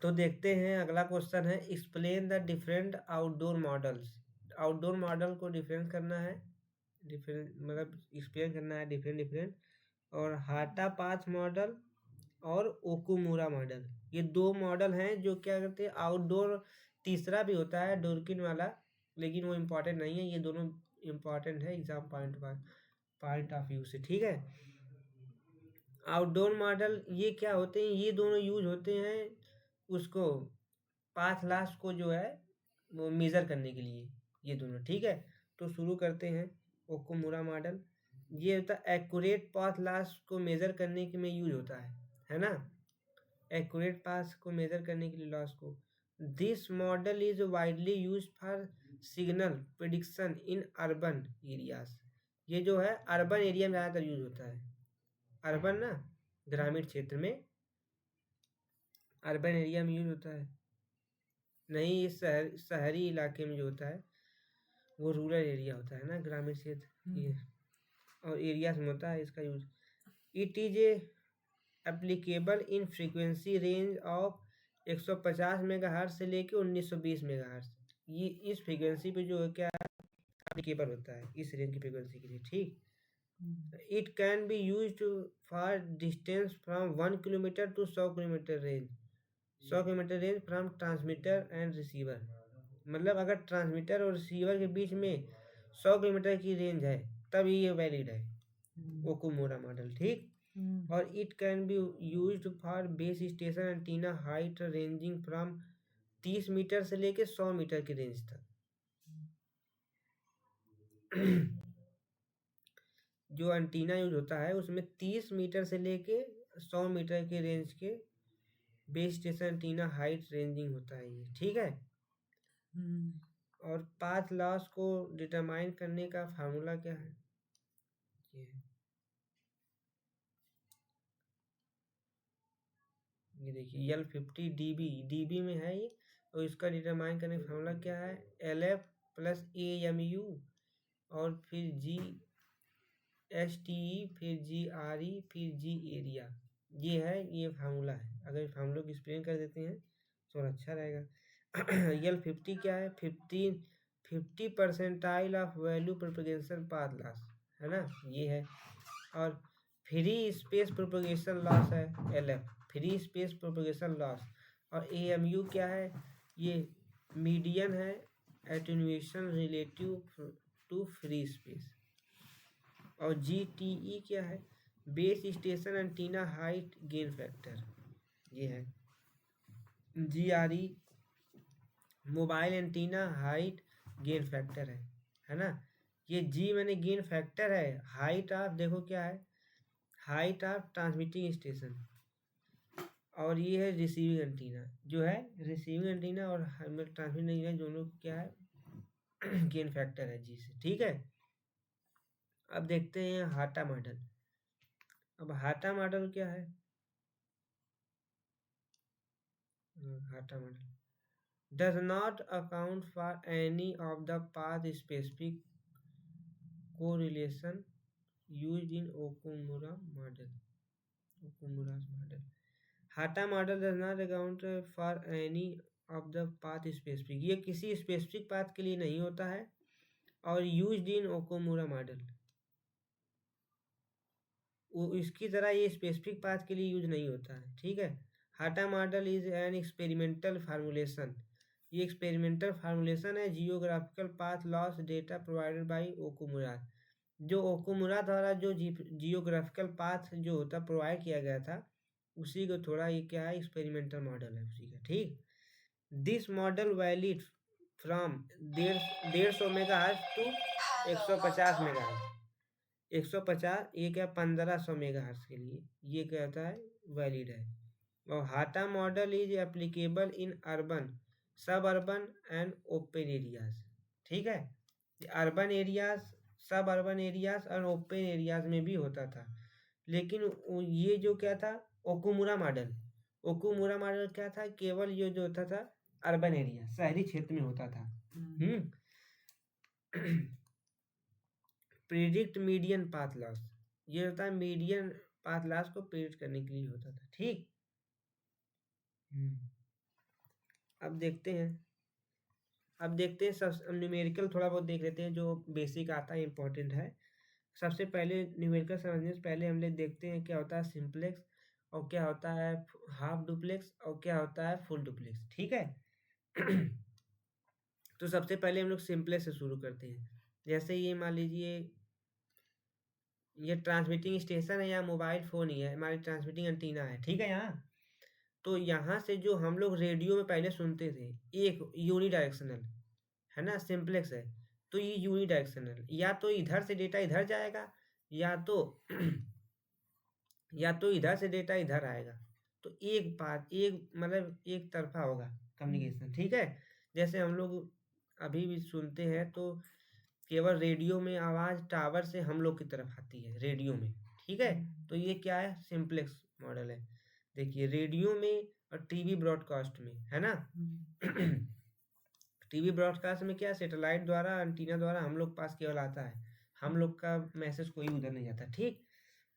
तो देखते हैं अगला क्वेश्चन है, explain the different outdoor models. Outdoor model को डिफरेंस करना है, डिफरेंट मतलब एक्सप्लेन करना है डिफरेंट डिफरेंट। और हाटा पाथ मॉडल और ओकुमुरा मॉडल, ये दो मॉडल हैं जो क्या करते हैं आउटडोर। तीसरा भी होता है डोरकिन वाला, लेकिन वो इम्पोर्टेंट नहीं है, ये दोनों इम्पोर्टेंट है एग्जाम पॉइंट ऑफ व्यू से। ठीक है, आउटडोर मॉडल ये क्या होते हैं, ये दोनों यूज होते हैं उसको पाथ लॉस को जो है वो मेज़र करने के लिए, ये दोनों। ठीक है, तो शुरू करते हैं। ओकुमुरा मॉडल ये होता है एक्यूरेट पाथ लॉस को मेज़र करने के में यूज होता है ना, एक्यूरेट पाथ को मेज़र करने के लिए लॉस को। This model is widely use for signal prediction in urban areas. ये जो है अर्बन एरिया में ज़्यादातर यूज होता है। अर्बन ना, ग्रामीण क्षेत्र में, अर्बन एरिया में यूज होता है, नहीं इस शहरी इलाके में जो होता है वो रूरल एरिया होता है ना, ग्रामीण क्षेत्र ये, और एरियाज में होता है इसका use. It is applicable in frequency range of 150 megahertz से लेके 1920 मेगाहर्ट्ज। ये इस फ्रीक्वेंसी पे जो है क्या एप्लीकेबल होता है, इस रेंज की फ्रीक्वेंसी के लिए। ठीक, it can be use for distance from 1 kilometre to 100 kilometre range, 100 kilometre range from transmitter and receiver. मतलब अगर ट्रांसमीटर और रिसीवर के बीच में 100 किलोमीटर की रेंज है तब ये वैलिड है ओकुमुरा मॉडल। ठीक, और it can be used for base station antenna height ranging from 30 metre से लेके 100 मीटर की रेंज तक। जो एंटीना यूज होता है उसमें 30 मीटर से लेके 100 मीटर के रेंज के base station antenna height ranging होता है ये। ठीक है, और पाथ लॉस को डिटरमाइन करने का फार्मूला क्या है, ये देखिए L50 डीबी में है ये, और इसका डिटरमाइन करने का फार्मूला क्या है, LF प्लस AMU और फिर GSTE फिर GRE फिर G एरिया। ये है, ये फार्मूला है। अगर फार्मूला को एक्सप्लेन कर देते हैं तो अच्छा रहेगा। L50 क्या है, 50 percentile of value propagation path loss है ना, ये है। और फ्री स्पेस प्रोपगेशन लॉस है LF, free space propagation loss. और AMU क्या है, ये मीडियन है attenuation relative to free space. और GTE क्या है, base station antenna height gain factor, ये है। GRE mobile antenna height gain factor है ना। ये G मैंने गेन फैक्टर है, हाइट ऑफ देखो क्या है, हाइट ऑफ ट्रांसमिटिंग स्टेशन। और ये है रिसीविंग एंटीना, जो है रिसीविंग एंटीना और ट्रांसमिटिंग एंटीना दोनों क्या है गेन फैक्टर है G से। ठीक है, अब देखते हैं हाटा मॉडल। अब हाटा मॉडल क्या है, Hata model does not account for any of the path specific correlation used in Okumura model. Okumura's model. Hata model does not account for any of the path specific, ये किसी स्पेसिफिक पाथ के लिए नहीं होता है, और यूज्ड इन ओकुमुरा मॉडल, वो इसकी तरह ये स्पेसिफिक पाथ के लिए यूज नहीं होता है। ठीक है, Hata model is an experimental formulation, ये एक्सपेरिमेंटल फार्मूलेशन है geographical path loss data provided by Okumura. जो ओकुमुरा द्वारा जो जियोग्राफिकल पाथ जो होता प्रोवाइड किया गया था उसी को थोड़ा ये क्या है एक्सपेरिमेंटल मॉडल है उसी का। ठीक, this model valid from 150 megahertz to 150 megahertz. 150 ये क्या 1500 मेगाहर्ट्ज के लिए ये क्या होता है वैलिड है। और Hata model is applicable in urban सब अर्बन एंड ओपन एरियाज। ठीक है, अर्बन एरियाज, सब अर्बन एरियाज और ओपन एरियाज में भी होता था, लेकिन ये जो क्या था ओकुमुरा मॉडल, ओकुमुरा मॉडल क्या था, केवल ये जो होता था अर्बन एरिया शहरी क्षेत्र में होता था। प्रिडिक्ट मीडियन पाथ लॉस, ये होता है मीडियन पाथ लॉस को प्रिडिक्ट करने के लिए होता था। ठीक, अब देखते हैं सब न्यूमेरिकल थोड़ा बहुत देख लेते हैं, जो बेसिक आता है, इम्पोर्टेंट है। सबसे पहले न्यूमेरिकल समझने से पहले हम लोग देखते हैं क्या होता है सिंप्लेक्स, और क्या होता है हाफ डुप्लेक्स, और क्या होता है फुल डुप्लेक्स, ठीक है। तो सबसे पहले हम लोग सिंप्लेक्स से शुरू करते हैं। जैसे ये मान लीजिए ये ट्रांसमिटिंग स्टेशन है या मोबाइल फ़ोन ही है, हमारी ट्रांसमिटिंग एंटीना है, ठीक है। यहाँ तो यहाँ से जो हम लोग रेडियो में पहले सुनते थे, एक यूनिडायरेक्शनल है ना, सिंप्लेक्स है। तो ये यूनिडायरेक्शनल, या तो इधर से डेटा इधर जाएगा, या तो या तो इधर से डेटा इधर आएगा। तो एक बात, एक मतलब एक तरफा होगा कम्युनिकेशन, ठीक है। जैसे हम लोग अभी भी सुनते हैं तो केवल रेडियो में आवाज़ टावर से हम लोग की तरफ आती है रेडियो में, ठीक है। तो ये क्या है, सिंप्लेक्स मॉडल है। देखिए रेडियो में और टीवी ब्रॉडकास्ट में, है ना। टीवी ब्रॉडकास्ट में क्या, सैटेलाइट द्वारा एंटीना द्वारा हम लोग पास केवल आता है, हम लोग का मैसेज कोई उधर नहीं जाता, ठीक।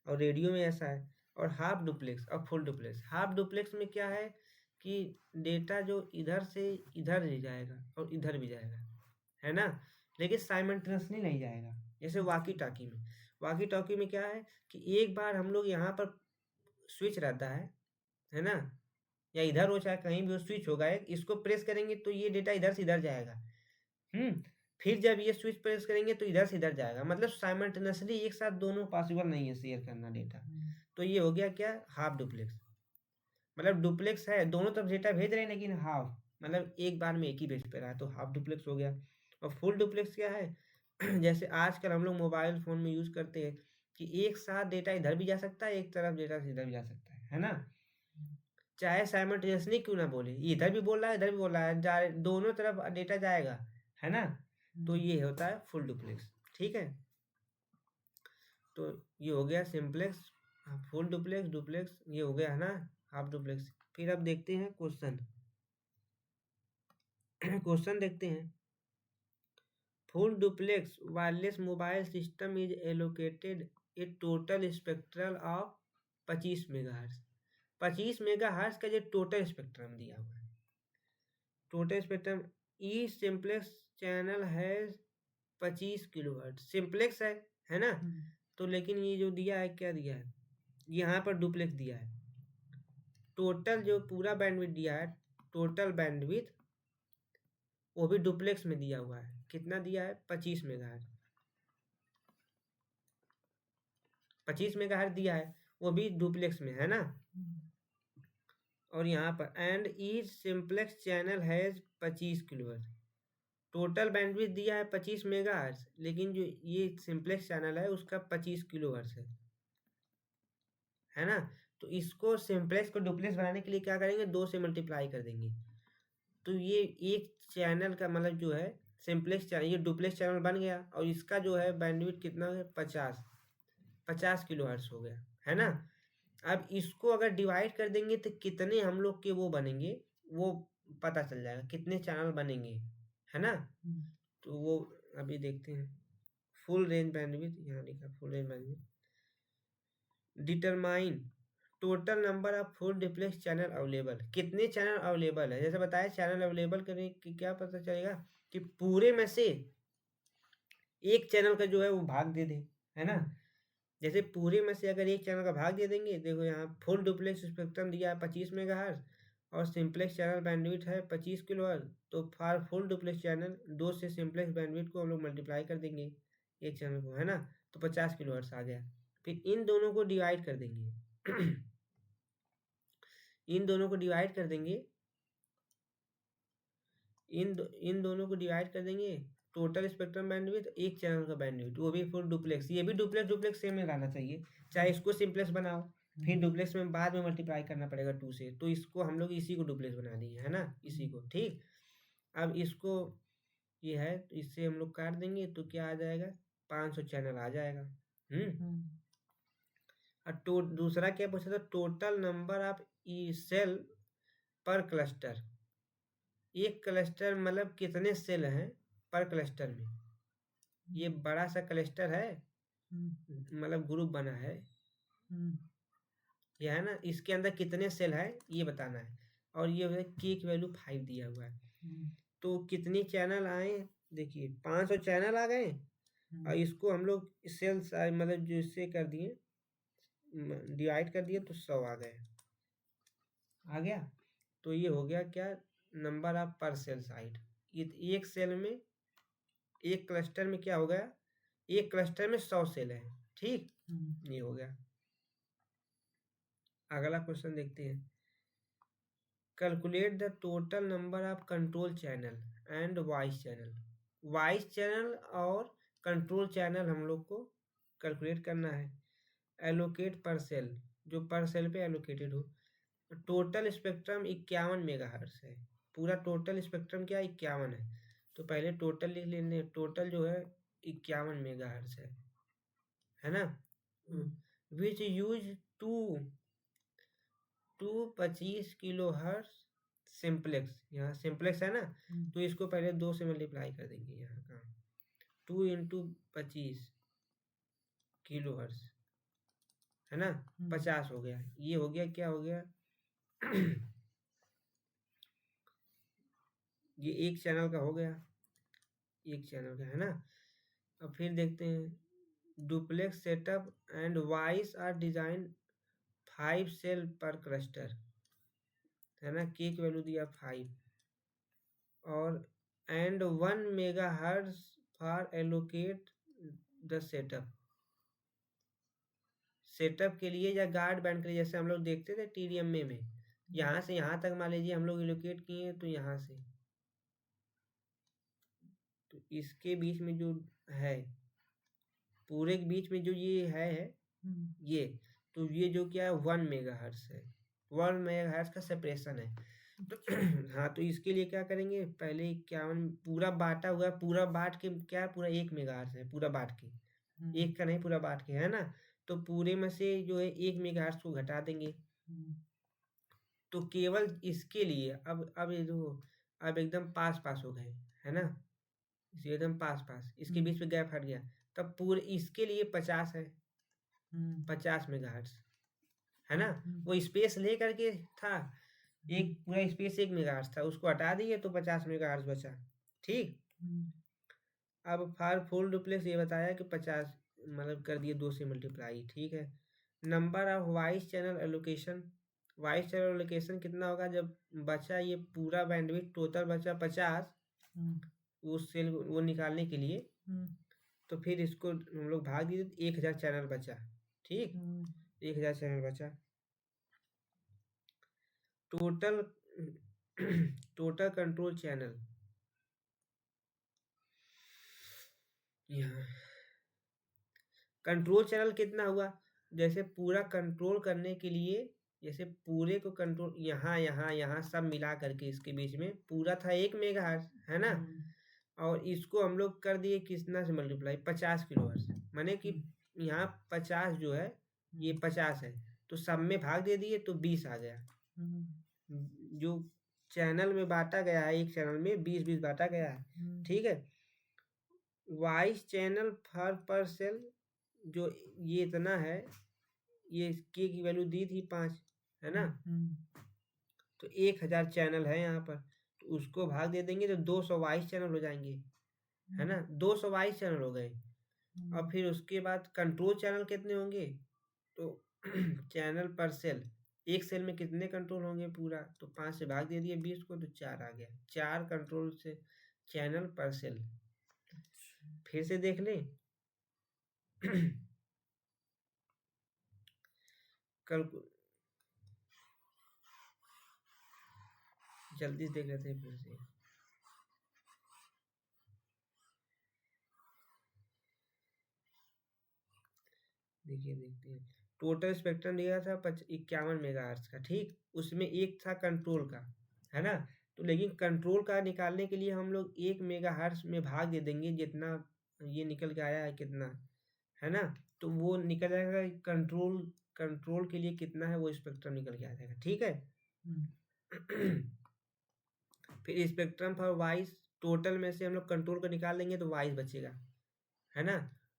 और रेडियो में ऐसा है। और हाफ डुप्लेक्स और फुल डुप्लेक्स, हाफ डुप्लेक्स में क्या है कि डेटा जो इधर से इधर भी जाएगा और इधर भी जाएगा, है ना, लेकिन साइमल्टेनियसली नहीं जाएगा। जैसे वाकी टॉकी में क्या है कि एक बार हम लोग यहाँ पर स्विच रहता है ना, या इधर हो चाहे कहीं भी हो, स्विच होगा एक, इसको प्रेस करेंगे तो ये डेटा इधर से इधर जाएगा। फिर जब ये स्विच प्रेस करेंगे तो इधर से इधर जाएगा, मतलब साइमल्टेनियसली एक साथ दोनों पॉसिबल नहीं है शेयर करना डेटा। तो ये हो गया क्या, हाफ डुप्लेक्स। मतलब डुप्लेक्स है, दोनों तरफ डेटा भेज रहे हैं लेकिन हाफ, मतलब एक बार में एक ही भेज पे रहा है, तो हाफ डुप्लेक्स हो गया। और फुल डुप्लेक्स क्या है, जैसे आजकल हम लोग मोबाइल फ़ोन में यूज़ करते हैं कि एक साथ डेटा इधर भी जा सकता है, एक तरफ डेटा इधर भी जा सकता है ना। चाहे साइमल्टेनियसली क्यों ना बोले, इधर भी बोल रहा है इधर भी बोल रहा है, दोनों तरफ डेटा जाएगा, है ना। तो ये होता है फुल डुप्लेक्स, ठीक है। तो ये हो गया सिंप्लेक्स, फुल डुप्लेक्स, डुप्लेक्स ये हो गया, है ना, हाफ डुप्लेक्स। फिर अब देखते हैं क्वेश्चन। क्वेश्चन देखते हैं। Full duplex wireless mobile system is allocated A total spectral of 25 megahertz. 25 megahertz का जो टोटल स्पेक्ट्रम दिया हुआ है, टोटल स्पेक्ट्रम ई सिंप्लेक्स चैनल है 25 किलोहर्ट्ज, सिंप्लेक्स है ना। तो लेकिन ये जो दिया है, क्या दिया है, यहाँ पर डुप्लेक्स दिया है। टोटल जो पूरा बैंडविड्थ दिया है, टोटल बैंडविड्थ वो भी डुप्लेक्स में दिया हुआ है। कितना दिया है, 25 मेगाहर्ट्ज, 25 मेगाहर्ट्ज दिया है, वो भी डुप्लेक्स में, है ना। और यहाँ पर and each simplex channel has 25 kilohertz. Total bandwidth दिया है 25 मेगाहर्ट्ज, लेकिन जो ये सिंप्लेक्स चैनल है उसका 25 किलोहर्ट्ज है ना। तो इसको सिंप्लेक्स को डुप्लेक्स बनाने के लिए क्या करेंगे, 2 से मल्टीप्लाई कर देंगे। तो ये एक चैनल का मतलब जो है सिंप्लेक्स चैनल, ये डुप्लेक्स चैनल बन गया, और इसका जो है बैंडविड्थ कितना है, 50 किलोहर्ट्ज हो गया, है ना। अब इसको अगर डिवाइड कर देंगे तो कितने हम लोग के वो बनेंगे, वो पता चल जाएगा, कितने चैनल बनेंगे, है ना। तो वो अभी देखते हैं। फुल रेंज बैंडविड्थ, यहाँ लिखा full range bandwidth, determine total number of full duplex channel available. कितने चैनल अवेलेबल है, जैसे बताया चैनल अवेलेबल करने की क्या पता चलेगा कि पूरे में से एक चैनल का जो है वो भाग दे दे, है ना। जैसे पूरे में से अगर एक चैनल का भाग दे देंगे, देखो यहाँ फुल डुप्लेक्स स्पेक्ट्रम दिया है 25 मेगाहर्ट्ज और सिंप्लेक्स चैनल बैंडविड्थ है 25 किलोहर्ट्ज। तो फॉर फुल डुप्लेक्स चैनल 2 से सिंप्लेक्स बैंडविड्थ को हम लोग मल्टीप्लाई कर देंगे एक चैनल को, है ना। तो 50 किलोहर्ट्ज आ गया। फिर इन दोनों को डिवाइड कर देंगे इन दोनों को डिवाइड कर देंगे, इन दोनों को डिवाइड कर देंगे, टोटल स्पेक्ट्रम बैंडविड्थ, एक चैनल का बैंडविड्थ, वो भी फुल डुप्लेक्स। ये भी डुप्लेक्स सेम में रहना चाहिए, चाहे इसको सिंप्लेक्स बनाओ, फिर डुप्लेक्स में बाद में मल्टीप्लाई करना पड़ेगा 2 से, तो इसको हम लोग इसी को डुप्लेक्स बना दिए, है ना, इसी को, ठीक। अब इसको ये है तो इससे हम लोग काट देंगे तो क्या आ जाएगा, 500 चैनल आ जाएगा। और दूसरा क्या पूछा था, total number of E cell per cluster. एक क्लस्टर मतलब कितने सेल हैं पर क्लस्टर में। ये बड़ा सा क्लस्टर है, मतलब ग्रुप बना है, यह है ना, इसके अंदर कितने सेल है ये बताना है। और ये है के की वैल्यू 5 दिया हुआ है। तो कितने चैनल आए, देखिए 500 चैनल आ गए और इसको हम लोग सेल मतलब जो इससे कर दिए, डिवाइड कर दिए तो 100 आ गए, आ गया। तो ये हो गया क्या, नंबर ऑफ पर सेल साइट। एक सेल में, एक क्लस्टर में क्या हो गया, एक क्लस्टर में 100 सेल है, ठीक। ये हो गया। अगला क्वेश्चन देखते हैं। Calculate the total number of control channel and voice channel. Voice channel और कंट्रोल चैनल हम लोग को कैलकुलेट करना है। एलोकेट पर सेल, जो पर सेल पे एलोकेटेड हो। टोटल स्पेक्ट्रम 51 मेगाहर्ट्ज है। पूरा टोटल स्पेक्ट्रम क्या 51 है। तो पहले टोटल लिख लेंगे, टोटल जो है 51 मेगाहर्ट्ज है ना। Which use to 25 kilo hertz simplex, यहाँ सिंप्लेक्स है ना, तो इसको पहले 2 से मल्टीप्लाई कर देंगे। यहाँ का 2 इंटू 25 किलो हर्ट्ज है ना, 50 हो गया। ये हो गया, क्या हो गया ये एक चैनल का हो गया, एक चैनल का है ना। अब फिर देखते हैं। Duplex setup and voice are design 5 cell per cluster, है ना। के की वैल्यू दिया 5 और and 1 megahertz for allocate the setup. Setup के लिए या गार्ड बैंड के लिए, जैसे हम लोग देखते थे TDMA में, यहाँ से यहाँ तक मान लीजिए हम लोग एलोकेट किए, तो यहाँ से तो इसके बीच में जो है, पूरे के बीच में जो ये है ये, तो ये जो क्या है 1 मेगाहर्ट्ज है, 1 मेगाहर्ट्ज का सेपरेशन है। तो हाँ, तो इसके लिए क्या करेंगे, पहले 51 पूरा बांटा हुआ है, पूरा बांट के क्या, पूरा 1 मेगाहर्ट्ज है, पूरा बांट के, एक का नहीं पूरा बांट के, है ना। तो पूरे में से जो है 1 मेगाहर्ट्ज को घटा देंगे। तो केवल इसके लिए अब ये जो अब एकदम पास पास हो गए, है ना, इसे एकदम पास पास, इसके बीच में गैप हट गया। तब पूरे इसके लिए 50 है, 50 मेगाहर्ट्ज, है ना। वो स्पेस ले करके था, एक पूरा स्पेस 1 मेगाहर्ट्ज था, उसको हटा दिए तो 50 मेगाहर्ट्ज बचा, ठीक। अब फॉर फुल डुप्लेक्स ये बताया कि 50 मतलब कर दिए 2 से मल्टीप्लाई, ठीक है। Number of voice channel allocation, voice channel allocation कितना होगा, जब बचा ये पूरा बैंडविड्थ टोटल बचा 50 उस सेल वो निकालने के लिए, तो फिर इसको हम लोग भाग दिए, 1000 चैनल बचा, ठीक। 1000 चैनल बचा। टोटल टोटल कंट्रोल चैनल, यहाँ कंट्रोल चैनल कितना हुआ, जैसे पूरा कंट्रोल करने के लिए, जैसे पूरे को कंट्रोल यहाँ यहाँ यहाँ सब मिला करके इसके बीच में पूरा था 1 मेगाहर्ट्ज, है ना। और इसको हम लोग कर दिए कितना से मल्टीप्लाई, 50 किलो हर्ट्ज, माने कि यहाँ 50 जो है ये 50 है, तो सब में भाग दे दिए तो 20 आ गया। जो चैनल में बांटा गया है, एक चैनल में 20-20 बांटा गया है, ठीक है। वॉइस चैनल पर सेल जो ये इतना है, ये के की वैल्यू दी थी 5, है ना। तो 1000 चैनल है यहाँ पर, तो उसको भाग दे देंगे तो 200 वॉइस चैनल हो जाएंगे, है ना। 200 वॉइस चैनल हो गए। और फिर उसके बाद कंट्रोल चैनल कितने होंगे, तो चैनल पर सेल, एक सेल में कितने कंट्रोल होंगे पूरा, तो 5 से भाग दे दिए 20 को, तो 4 आ गया। 4 कंट्रोल से चैनल पर सेल। फिर से देख लें। जल्दी देख लेते हैं फिर से। देखिए देखते हैं। टोटल स्पेक्ट्रम दिया था 51 मेगाहर्ट्ज का, ठीक। उसमें एक था कंट्रोल का, है ना। तो लेकिन कंट्रोल का निकालने के लिए हम लोग 1 मेगाहर्ट्ज में भाग दे देंगे, जितना ये निकल के आया है कितना, है ना। तो वो निकल जाएगा कंट्रोल के लिए कितना है, वो स्पेक्ट्रम निकल के आ जाएगा, ठीक है। फिर स्पेक्ट्रम फॉर वॉइस, टोटल में से हम लोग कंट्रोल को निकाल देंगे तो वॉइस बचेगा, है ना।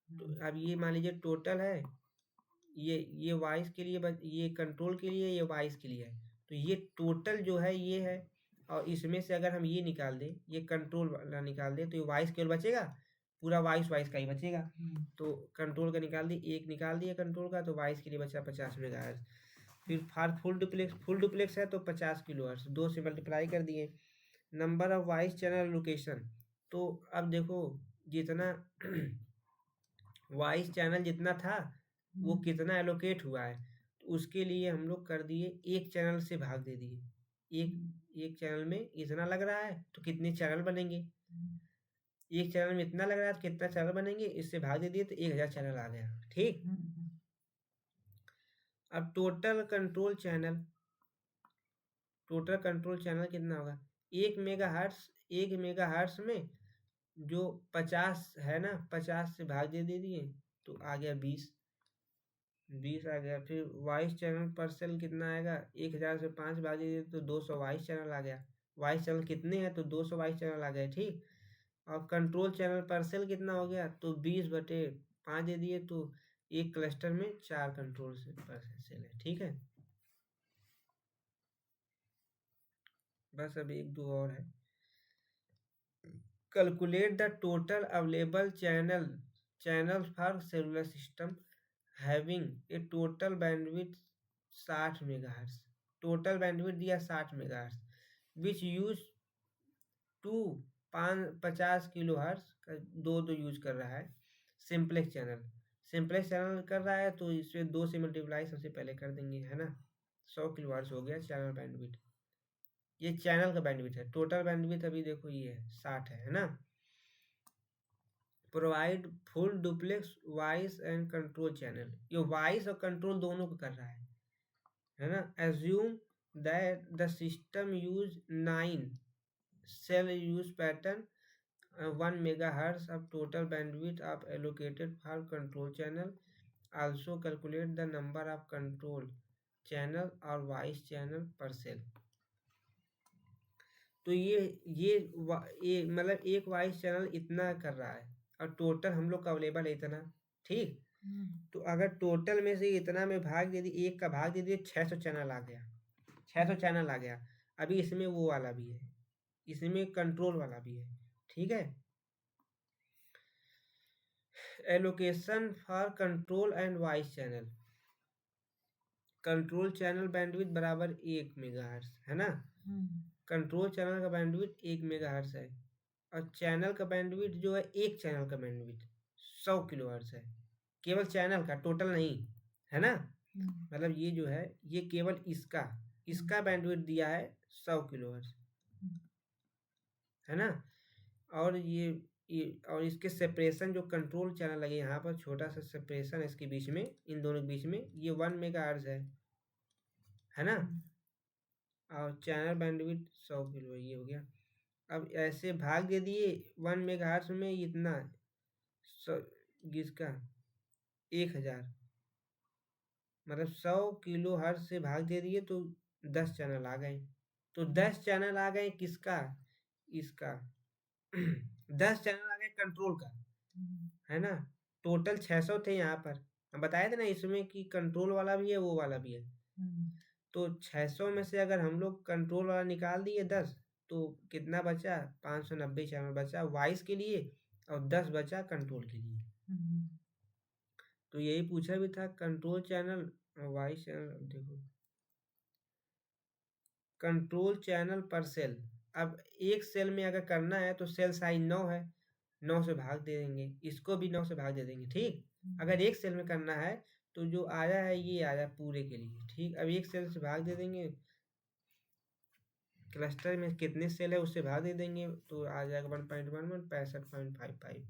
तो अब ये मान लीजिए टोटल है, ये वॉइस के लिए ये कंट्रोल के लिए, ये वॉइस के लिए है। तो ये टोटल जो है ये है, और इसमें से अगर हम ये निकाल दें, ये कंट्रोल वाला निकाल दें, तो ये वॉइस केवल बचेगा, पूरा वॉइस का ही बचेगा। तो कंट्रोल का निकाल दिए, एक निकाल दिया कंट्रोल का, तो वॉइस के लिए बचा 50 मेगाहर्ट्ज। फिर फॉर फुल डुप्लेक्स है तो 50 किलोहर्ट्ज, 2 से मल्टीप्लाई कर दिए। Number of voice channel location, तो अब देखो जितना वॉइस चैनल जितना था वो कितना एलोकेट हुआ है, तो उसके लिए हम लोग कर दिए एक चैनल से भाग दे दिए। एक चैनल में इतना लग रहा है तो कितने चैनल बनेंगे, एक चैनल में इतना लग रहा है तो कितना चैनल बनेंगे, इससे भाग दे दिए तो 1000 चैनल आ गया। ठीक, अब टोटल कंट्रोल चैनल कितना होगा, 1 मेगाहर्ट्ज में जो 50 है ना, 50 से भाग दे दिए तो आ गया 20 आ गया। फिर वॉइस चैनल पर सेल कितना आएगा, 1000 से 5 भाग दे दिए तो 200 वॉइस चैनल आ गया। वॉइस चैनल कितने हैं तो 200 वॉइस चैनल आ गए। ठीक, और कंट्रोल चैनल पर सेल कितना हो गया, तो 20/5 दे दिए, तो एक क्लस्टर में 4 कंट्रोल पर सेल है। ठीक है, बस अब 1-2 और है। Calculate the total available channel for cellular system having a total bandwidth 60 megahertz. Total bandwidth दिया 60 megahertz, which use to 50 kilohertz, दो यूज कर रहा है। सिंपलेक्स चैनल कर रहा है तो इसे 2 से मल्टीप्लाई सबसे पहले कर देंगे, है ना। 100 किलोहर्ट्ज हो गया चैनल बैंडविड्थ। ये चैनल का बैंडविड्थ है, टोटल बैंडविड्थ अभी देखो ये है 60 है ना। Provide full duplex voice and control channel, ये वॉइस और कंट्रोल दोनों को कर रहा है ना। Assume that the system use 9 cell use pattern 1 megahertz of total bandwidth of allocated for control channel. Also calculate the number of control channel or voice channel per cell. तो ये मतलब एक वॉइस चैनल इतना कर रहा है और total हम लोग का अवेलेबल है इतना। ठीक, तो अगर टोटल में से इतना में भाग दे दी, एक का भाग दे दिए, 600 चैनल आ गया। 600 चैनल आ गया। अभी इसमें वो वाला भी है, इसमें कंट्रोल वाला भी है। ठीक है, allocation for control and voice channel, control channel bandwidth बराबर 1 मेगाहर्ट्ज है ना। कंट्रोल चैनल का बैंडविड्थ 1 मेगाहर्ट्ज है, और चैनल का बैंडविड्थ जो है, एक चैनल का बैंडविड्थ 100 किलोहर्ट्ज है, केवल चैनल का, टोटल नहीं, है ना। मतलब ये जो है ये केवल इसका बैंडविड्थ दिया है 100 किलोहर्ट्ज, है ना। और ये और इसके सेपरेशन जो कंट्रोल चैनल लगे यहाँ पर, छोटा सा सेपरेशन है इसके बीच में, इन दोनों के बीच में, ये 1 मेगाहर्ट्ज है ना। और चैनल बैंडविड्थ 100 किलो, ये हो गया। अब ऐसे भाग दे दिए 1 मेगाहर्ट्ज में इतना, इसका 1000, मतलब 100 किलो हर्ट्ज से भाग दे दिए तो 10 चैनल आ गए। तो 10 चैनल आ गए किसका, इसका 10 चैनल आ गए कंट्रोल का, है ना। टोटल 600 थे यहाँ पर, हम बताए थे ना इसमें कि कंट्रोल वाला भी है वो वाला भी है। तो 600 में से अगर हम लोग कंट्रोल वाला निकाल दिए 10, तो कितना बचा, 590 चैनल बचा वॉइस के लिए और 10 बचा कंट्रोल के लिए। तो यही पूछा भी था, कंट्रोल चैनल वॉइस चैनल। देखो कंट्रोल चैनल पर सेल, अब एक सेल में अगर करना है तो सेल साइज 9 है, 9 से भाग दे देंगे, इसको भी 9 से भाग दे देंगे। ठीक, अगर एक सेल में करना है तो जो आया है ये आया पूरे के लिए। ठीक, अब एक सेल से भाग दे देंगे, क्लस्टर में कितने सेल है उससे भाग दे देंगे, तो आ जाएगा 1.11 65.55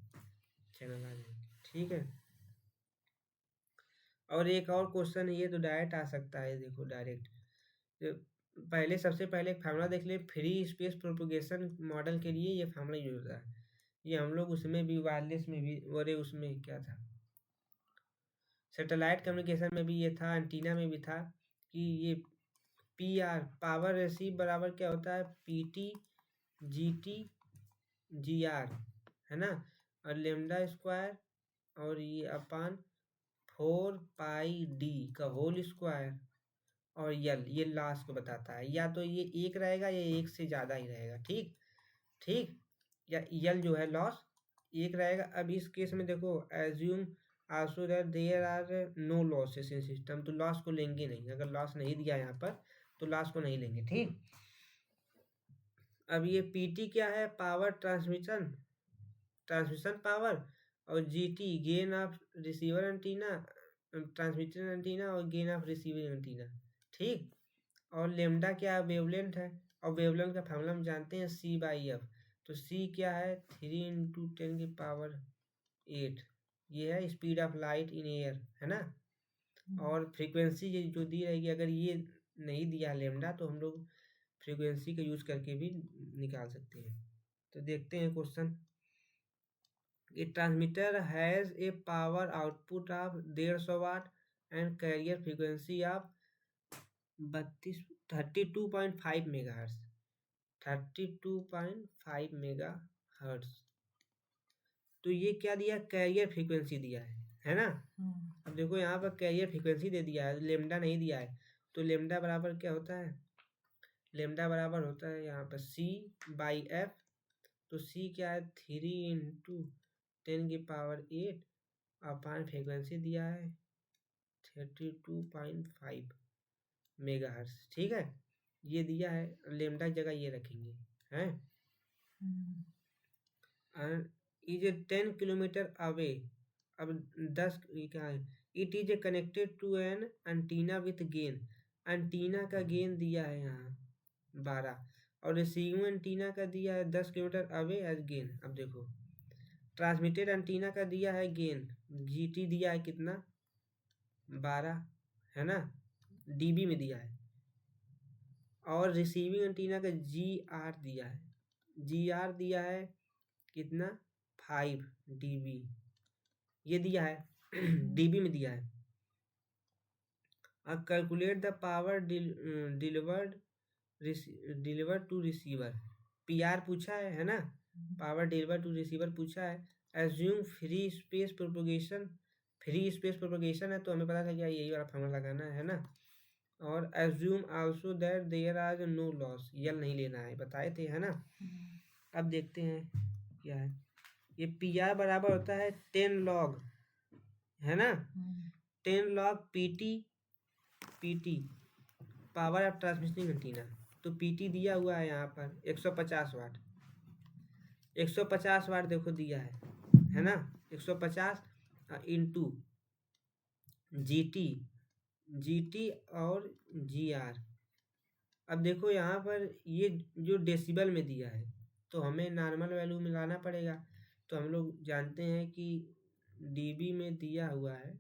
चैनल आ जाएंगे। ठीक है, और एक और क्वेश्चन, ये तो डायरेक्ट आ सकता है, देखो डायरेक्ट। पहले सबसे पहले एक फार्मूला देख ले, फ्री स्पेस प्रोपगेशन मॉडल के लिए ये फार्मूला यूज होता है। ये हम लोग उसमें भी वायरलेस में भी, और उसमें क्या था, सैटेलाइट कम्युनिकेशन में भी ये था, एंटीना में भी था, कि ये PR पावर रिसीव बराबर क्या होता है, PT GT GR, है ना, और लेमडा स्क्वायर, और ये अपान 4 पाई D का होल स्क्वायर, और यल ये लॉस को बताता है, या तो ये एक रहेगा या एक से ज़्यादा ही रहेगा। ठीक ठीक, या यल जो है लॉस एक रहेगा। अब इस केस में देखो, assume also that there are no losses in system, तो लॉस को लेंगे नहीं, अगर लॉस नहीं दिया यहाँ पर तो लॉस को नहीं लेंगे। ठीक, अब ये पीटी क्या है, पावर ट्रांसमिशन पावर, और GT gain of receiver antenna, transmission antenna, और गेन ऑफ रिसीविंग एंटीना। ठीक, और लेमडा क्या है, वेवलेंथ है, और वेवलेंथ का फार्मूला हम जानते हैं C/F। तो C क्या है, 3 × 10⁸ ये है speed of light in air, है ना। और फ्रीक्वेंसी जो दी रहेगी, अगर ये नहीं दिया लेमडा तो हम लोग फ्रीक्वेंसी का यूज करके भी निकाल सकते हैं। तो देखते हैं question. A transmitter has a power output of 150 watt and carrier frequency of 32.5 megahertz, 32.5 megahertz. तो ये क्या दिया, कैरियर फ्रीक्वेंसी दिया है ना। अब देखो यहाँ पर कैरियर फ्रीक्वेंसी दे दिया है, लेमडा नहीं दिया है, तो लेमडा बराबर क्या होता है, लेमडा बराबर होता है यहाँ पर C/F। तो C क्या है, 3 × 10⁸ अपान फ्रीक्वेंसी दिया है 32.5 मेगाहर्ट्ज। ठीक है, ये दिया है, लेमडा की जगह ये रखेंगे हैं। इज 10 किलोमीटर अवे, अब 10 क्या है, it is connected to an antenna with gain, antenna का गेन दिया है यहाँ 12, और रिसीविंग एंटीना का दिया है 10 किलोमीटर अवे एज गेन। अब देखो, ट्रांसमिटेड एंटीना का दिया है गेन, जीटी दिया है कितना, 12, है ना, डीबी में दिया है, और रिसीविंग एंटीना का GR दिया है, GR दिया है कितना, 5 dB, ये दिया है डीबी में दिया है। अब calculate the power delivered to receiver, PR पूछा है ना, पावर डिलीवर टू रिसीवर पूछा है। एज्यूम फ्री स्पेस प्रोपगेशन है, तो हमें पता था क्या, यही वाला फॉर्मूला लगाना है ना। और assume also that there are no loss, यल नहीं लेना है, बताए थे, है ना। अब देखते हैं क्या है, ये PR बराबर होता है 10 log, है ना, 10 log PT power of transmission antenna. तो PT दिया हुआ है यहाँ पर 150 वाट, 150 वाट देखो दिया है ना, 150 इंटू GT और GR। अब देखो यहाँ पर ये जो डेसिबल में दिया है, तो हमें नॉर्मल वैल्यू में लाना पड़ेगा। तो हम लोग जानते हैं कि डीबी में दिया हुआ है,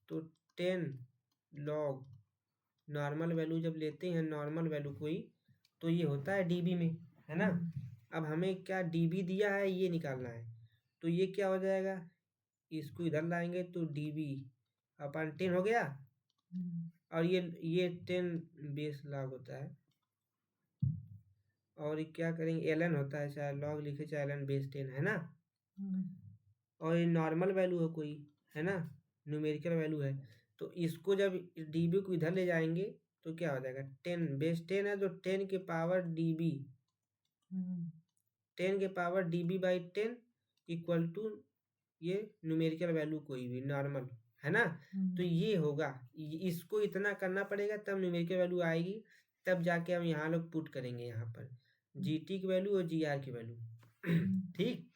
तो 10 log नॉर्मल वैल्यू जब लेते हैं, नॉर्मल वैल्यू कोई, तो ये होता है डीबी में, है ना। अब हमें क्या डीबी दिया है, ये निकालना है, तो ये क्या हो जाएगा, इसको इधर लाएंगे तो डीबी अपन 10 हो गया, और ये 10 बेस लॉग होता है, और ये क्या करेंगे, ln होता है, चाहे लॉग लिखे चाहे ln बेस 10, है ना। और ये नॉर्मल वैल्यू है कोई, है ना, न्यूमेरिकल वैल्यू है, तो इसको जब डीबी को इधर ले जाएंगे तो क्या हो जाएगा, 10 बेस 10 है, तो 10 के पावर डीबी, 10 के पावर DB/10 इक्वल टू ये न्यूमेरिकल वैल्यू कोई भी नॉर्मल, है ना। तो ये होगा, इसको इतना करना पड़ेगा तब न्यूमेरिकल वैल्यू आएगी, तब जाके हम यहाँ लोग पुट करेंगे यहाँ पर GT की वैल्यू और GR की वैल्यू। ठीक,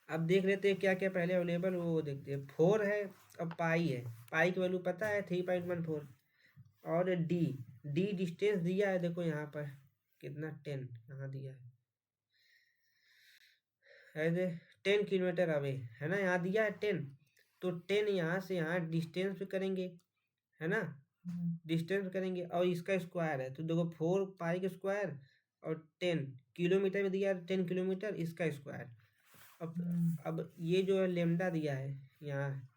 अब देख लेते हैं क्या क्या पहले अवेलेबल, वो देखते हैं। 4 है, अब पाई है, पाई की वैल्यू पता है 3.14, और डी डिस्टेंस दिया है, देखो यहाँ पर कितना 10 यहाँ दिया है 10 किलोमीटर अवे, है ना, यहाँ दिया है 10, तो 10 यहाँ से यहाँ डिस्टेंस पे करेंगे, है ना, डिस्टेंस करेंगे, और इसका स्क्वायर है, तो देखो 4 पाई का स्क्वायर, और 10 किलोमीटर में दिया है 10 किलोमीटर, इसका स्क्वायर। अब ये जो है लेमडा दिया है, यहाँ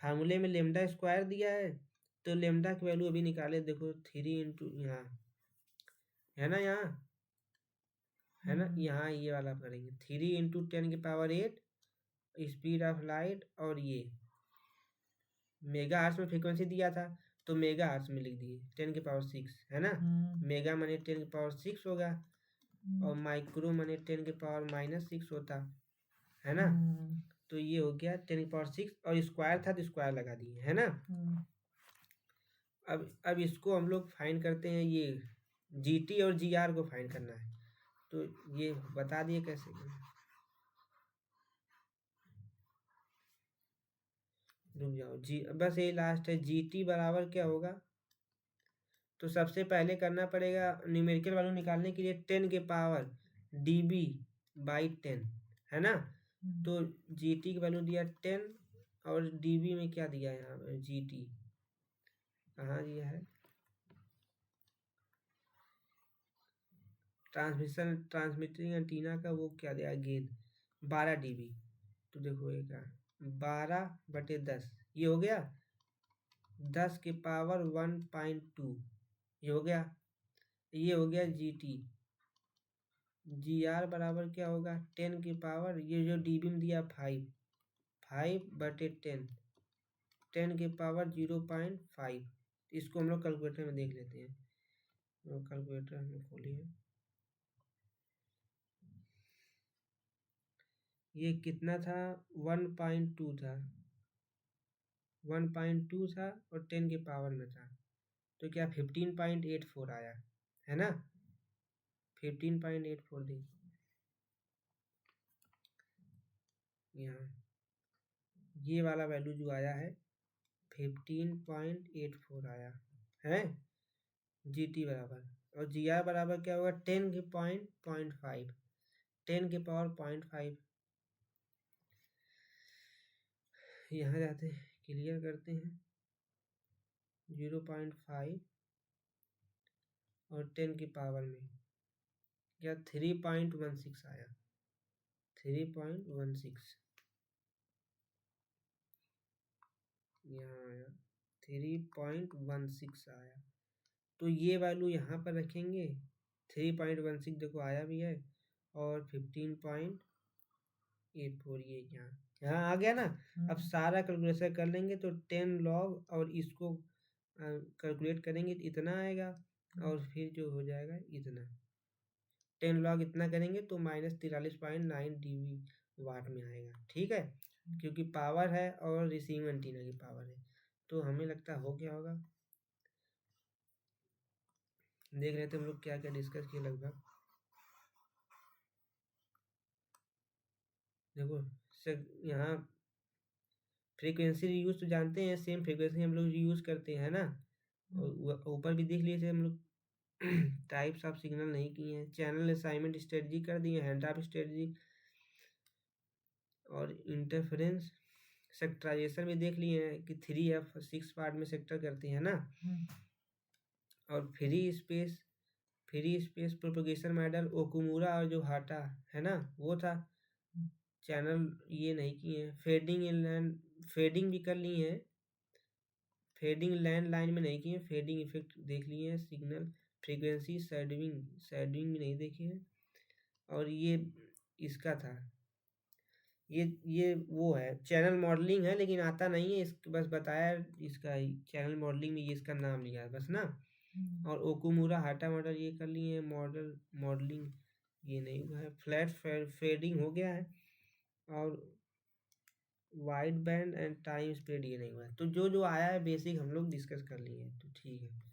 फार्मूले में लेमडा स्क्वायर दिया है, तो लेमडा की वैल्यू अभी निकाले, देखो 3 इंटू यहाँ, है ना, यहाँ है ना, यहाँ ये वाला करेंगे 3 × 10⁸ स्पीड ऑफ लाइट, और ये मेगा हर्ट्ज में फ्रीक्वेंसी दिया था, तो मेगा हर्ट्ज में लिख दिए 10⁶, है ना। मेगा माने 10⁶ होगा और माइक्रो माने 10⁻⁻6 होता है ना। तो ये हो गया 10⁶ और स्क्वायर था तो स्क्वायर लगा दिए, है ना। अब इसको हम लोग फाइंड करते हैं, ये GT और GR को फाइंड करना है, तो ये बता दिए कैसे। रुक जाओ, बस ये लास्ट है। GT बराबर क्या होगा, तो सबसे पहले करना पड़ेगा न्यूमेरिकल वैल्यू निकालने के लिए 10⁻dB/10, है ना। तो GT की वैल्यू दिया 10 और dB में क्या दिया है यहाँ पर, GT कहाँ दिया है, ट्रांसमिटिंग एंटीना का वो क्या दिया, गेन 12 dB। तो देखो ये क्या, 12/10 ये हो गया 10⁻1.2, ये हो गया। ये हो गया GT। GR बराबर क्या होगा, 10 की पावर, ये जो dB में दिया 5/10, 10⁻0.5। इसको हम लोग कैलकुलेटर में देख लेते हैं। कैलकुलेटर हमने खोली है, ये कितना था, 1.2 था, 1.2 था और 10 के पावर में था, तो क्या 15.84 आया, है ना। 15.84 दी यहाँ, ये वाला वैल्यू जो आया है 15.84 आया है GT बराबर। और GR बराबर क्या होगा, 10⁻⁵, 10⁻⁵। यहाँ जाते हैं, क्लियर करते हैं, 0.5 और 10 की पावर में क्या 3.16 आया, 3.16 यहाँ आया, 3.16 आया। तो ये वैल्यू यहाँ पर रखेंगे, 3.16 देखो आया भी है, और 15.84 ये यहाँ आ गया ना। अब सारा कैलकुलेशन कर लेंगे तो 10 log और इसको कैलकुलेट करेंगे तो इतना आएगा, और फिर जो हो जाएगा इतना 10 log इतना करेंगे तो -43.9 dB वाट में आएगा, ठीक है। क्योंकि पावर है और रिसीविंग एंटीना की पावर है, तो हमें लगता हो गया होगा। देख रहे थे हम लोग क्या क्या डिस्कस किए लगभग। देखो यहाँ फ्रीक्वेंसी यूज तो जानते हैं, सेम फ्रीक्वेंसी हम लोग यूज करते हैं ना। और ऊपर भी देख लीजिए हम लोग टाइप्स ऑफ सिग्नल नहीं किए हैं, चैनल असाइनमेंट स्ट्रेटजी कर दिए, हैंड ऑफ स्ट्रेटजी और इंटरफेरेंस सेक्टराइजेशन भी देख लिए हैं कि 3F6 पार्ट में सेक्टर करते हैं ना। और फ्री स्पेस प्रोपगेशन मॉडल ओकुमुरा और जो हाटा है ना वो था। चैनल ये नहीं किए हैं, फेडिंग भी कर ली है, फेडिंग लैंड लाइन में नहीं किए हैं, फेडिंग इफेक्ट देख लिए हैं, सिग्नल फ्रीक्वेंसी शेडिंग भी नहीं देखे हैं। और ये इसका था, ये वो है चैनल मॉडलिंग है, लेकिन आता नहीं है, इस बस बताया इसका चैनल मॉडलिंग में ये इसका नाम लिया है बस ना। और ओकुमुरा हाटा मॉडल ये कर लिए हैं, मॉडलिंग ये नहीं हुआ है, फ्लैट फेडिंग हो गया है, और wide band and time spread ये नहीं हुआ है। तो जो जो आया है बेसिक हम लोग डिस्कस कर लिए हैं, तो ठीक है।